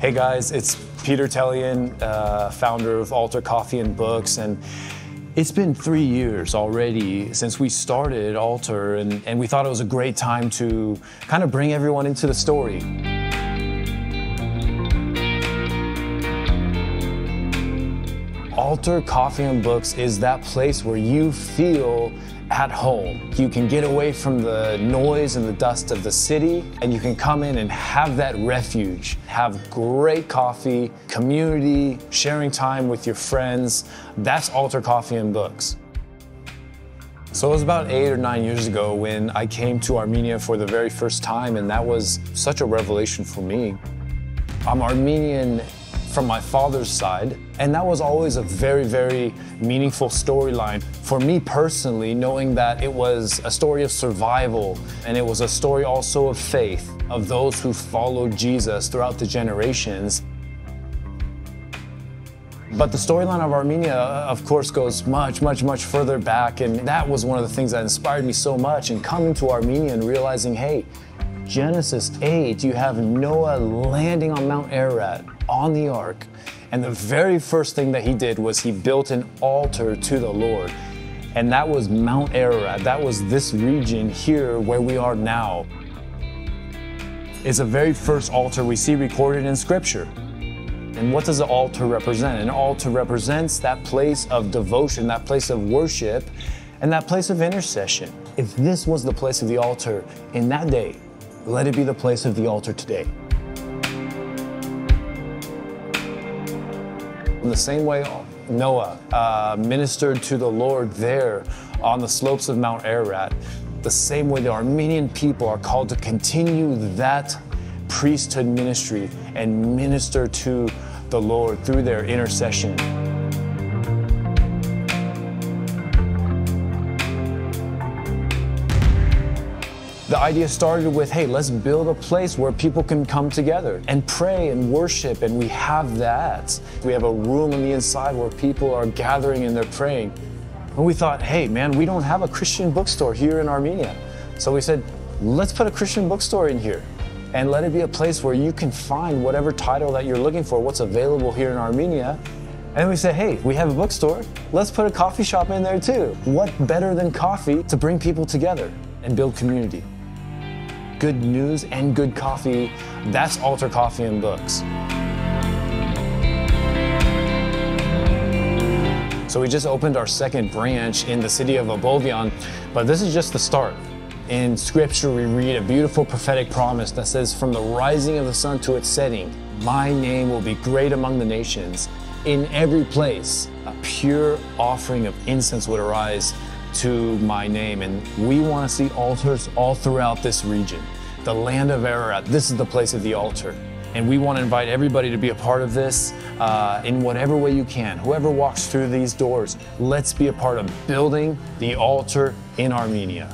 Hey guys, it's Peter Tellian, founder of Altar Coffee and Books, and it's been 3 years already since we started Altar, and we thought it was a great time to kind of bring everyone into the story. Altar Coffee and Books is that place where you feel at home. You can get away from the noise and the dust of the city, and you can come in and have that refuge, have great coffee, community, sharing time with your friends. That's Altar Coffee and Books. So it was about 8 or 9 years ago when I came to Armenia for the very first time, and that was such a revelation for me. I'm Armenian from my father's side, and that was always a very, very meaningful storyline for me personally, knowing that it was a story of survival, and it was a story also of faith, of those who followed Jesus throughout the generations. But the storyline of Armenia, of course, goes much, much, much further back, and that was one of the things that inspired me so much. And coming to Armenia and realizing, hey, Genesis 8, you have Noah landing on Mount Ararat on the ark, and the very first thing that he did was he built an altar to the Lord, and that was Mount Ararat. That was this region here where we are now. It's the very first altar we see recorded in Scripture. And what does the altar represent? An altar represents that place of devotion, that place of worship, and that place of intercession. If this was the place of the altar in that day, let it be the place of the altar today. In the same way Noah ministered to the Lord there on the slopes of Mount Ararat, the same way the Armenian people are called to continue that priesthood ministry and minister to the Lord through their intercession. The idea started with, hey, let's build a place where people can come together and pray and worship, and we have that. We have a room on the inside where people are gathering and they're praying. And we thought, hey, man, we don't have a Christian bookstore here in Armenia. So we said, let's put a Christian bookstore in here and let it be a place where you can find whatever title that you're looking for, what's available here in Armenia. And we said, hey, we have a bookstore. Let's put a coffee shop in there too. What better than coffee to bring people together and build community? Good news and good coffee, that's Altar Coffee and Books. So we just opened our second branch in the city of Abovian, but this is just the start. In Scripture, we read a beautiful prophetic promise that says, from the rising of the sun to its setting, my name will be great among the nations. In every place, a pure offering of incense would arise to my name, and we want to see altars all throughout this region. The land of Ararat, this is the place of the altar. And we want to invite everybody to be a part of this in whatever way you can. Whoever walks through these doors, let's be a part of building the altar in Armenia.